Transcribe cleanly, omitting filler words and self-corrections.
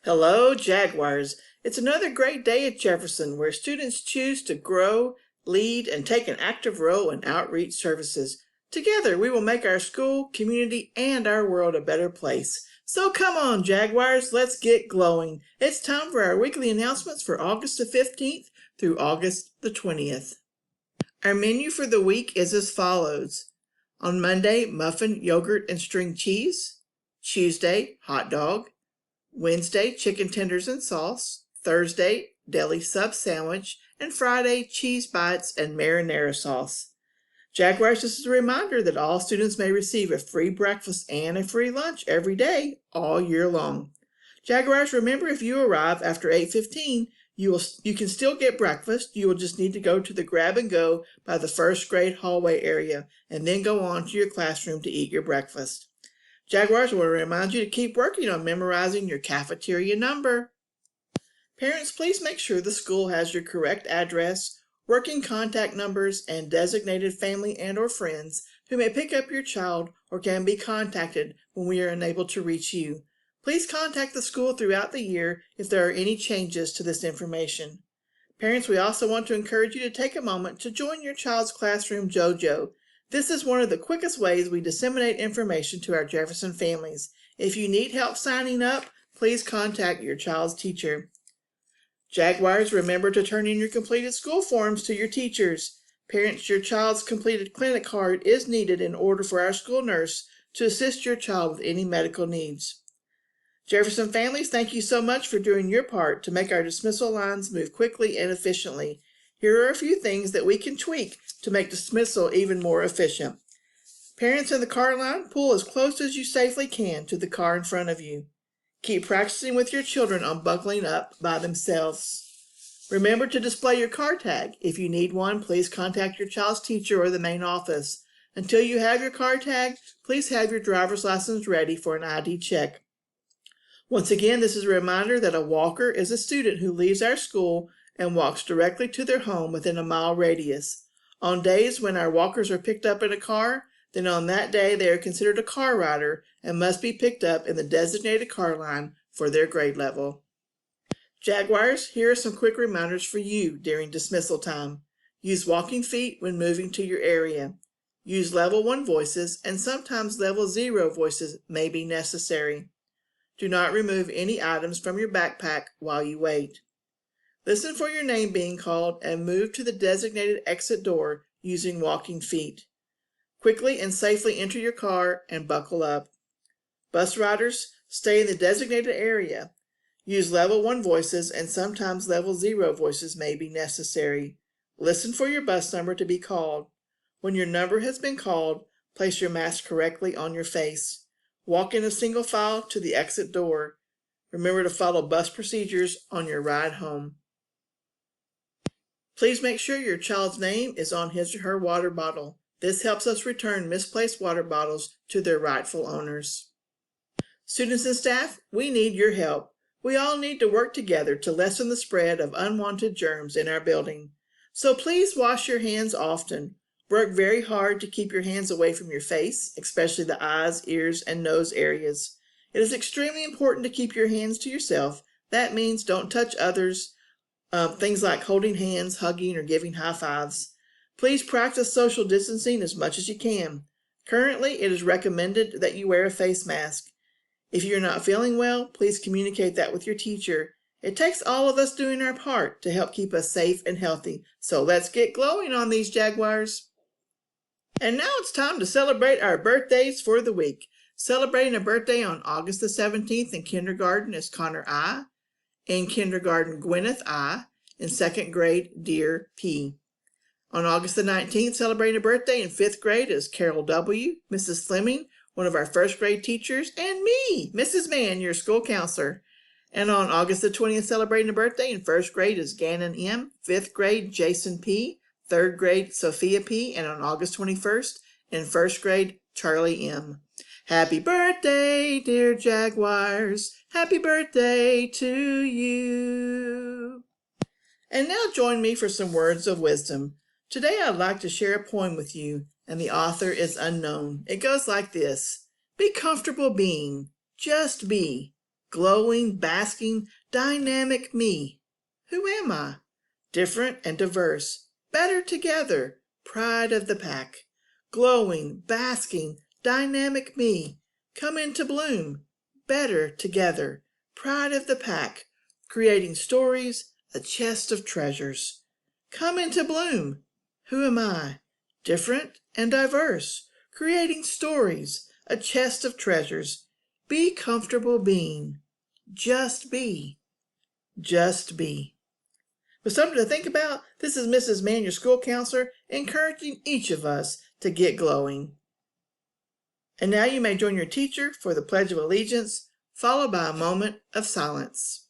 Hello, Jaguars. It's another great day at Jefferson where students choose to grow, lead, and take an active role in outreach services. Together, we will make our school, community, and our world a better place. So come on, Jaguars, let's get glowing. It's time for our weekly announcements for August the 15th through August the 20th. Our menu for the week is as follows. On Monday, muffin, yogurt, and string cheese. Tuesday, hot dog. Wednesday, chicken tenders and sauce. Thursday, deli sub sandwich. And Friday, cheese bites and marinara sauce. Jaguars, this is a reminder that all students may receive a free breakfast and a free lunch every day, all year long. Jaguars, remember, if you arrive after 8:15, you can still get breakfast. You will just need to go to the grab and go by the first grade hallway area and then go on to your classroom to eat your breakfast. Jaguars will remind you to keep working on memorizing your cafeteria number. Parents, please make sure the school has your correct address, working contact numbers, and designated family and/or friends who may pick up your child or can be contacted when we are unable to reach you. Please contact the school throughout the year if there are any changes to this information. Parents, we also want to encourage you to take a moment to join your child's classroom JoJo. This is one of the quickest ways we disseminate information to our Jefferson families. If you need help signing up, please contact your child's teacher. Jaguars, remember to turn in your completed school forms to your teachers. Parents, your child's completed clinic card is needed in order for our school nurse to assist your child with any medical needs. Jefferson families, thank you so much for doing your part to make our dismissal lines move quickly and efficiently. Here are a few things that we can tweak to make dismissal even more efficient. Parents in the car line, pull as close as you safely can to the car in front of you. Keep practicing with your children on buckling up by themselves. Remember to display your car tag. If you need one, please contact your child's teacher or the main office. Until you have your car tag, please have your driver's license ready for an ID check. Once again, this is a reminder that a walker is a student who leaves our school and walks directly to their home within a mile radius. On days when our walkers are picked up in a car, then on that day they are considered a car rider and must be picked up in the designated car line for their grade level. Jaguars, here are some quick reminders for you during dismissal time. Use walking feet when moving to your area. Use level 1 voices, and sometimes level 0 voices may be necessary. Do not remove any items from your backpack while you wait. Listen for your name being called and move to the designated exit door using walking feet. Quickly and safely enter your car and buckle up. Bus riders, stay in the designated area. Use level 1 voices, and sometimes level 0 voices may be necessary. Listen for your bus number to be called. When your number has been called, place your mask correctly on your face. Walk in a single file to the exit door. Remember to follow bus procedures on your ride home. Please make sure your child's name is on his or her water bottle. This helps us return misplaced water bottles to their rightful owners. Students and staff, we need your help. We all need to work together to lessen the spread of unwanted germs in our building. So please wash your hands often. Work very hard to keep your hands away from your face, especially the eyes, ears, and nose areas. It is extremely important to keep your hands to yourself. That means don't touch others, things like holding hands, hugging, or giving high fives. Please practice social distancing as much as you can. Currently, it is recommended that you wear a face mask. If you're not feeling well, please communicate that with your teacher. It takes all of us doing our part to help keep us safe and healthy. So let's get glowing on these Jaguars. And now it's time to celebrate our birthdays for the week. Celebrating a birthday on August the 17th in kindergarten is Connor I. In kindergarten, Gwyneth I. In second grade, Dear P. On August the 19th, celebrating a birthday in 5th grade is Carol W., Mrs. Fleming, one of our first grade teachers, and me, Mrs. Mann, your school counselor. And on August the 20th, celebrating a birthday in 1st grade is Gannon M., 5th grade, Jason P., 3rd grade, Sophia P., and on August 21st, in 1st grade, Charlie M. Happy birthday, dear Jaguars. Happy birthday to you. And now join me for some words of wisdom. Today I'd like to share a poem with you, and the author is unknown. It goes like this. Be comfortable being. Just be. Glowing, basking, dynamic me. Who am I? Different and diverse, better together, pride of the pack. Glowing, basking, dynamic me. Come into bloom, better together, pride of the pack. Creating stories, a chest of treasures. Come into bloom. Who am I? Different and diverse, creating stories, a chest of treasures. Be comfortable being. Just be. Just be. With something to think about, this is Mrs. Mann, your school counselor, encouraging each of us to get glowing. And now you may join your teacher for the Pledge of Allegiance, followed by a moment of silence.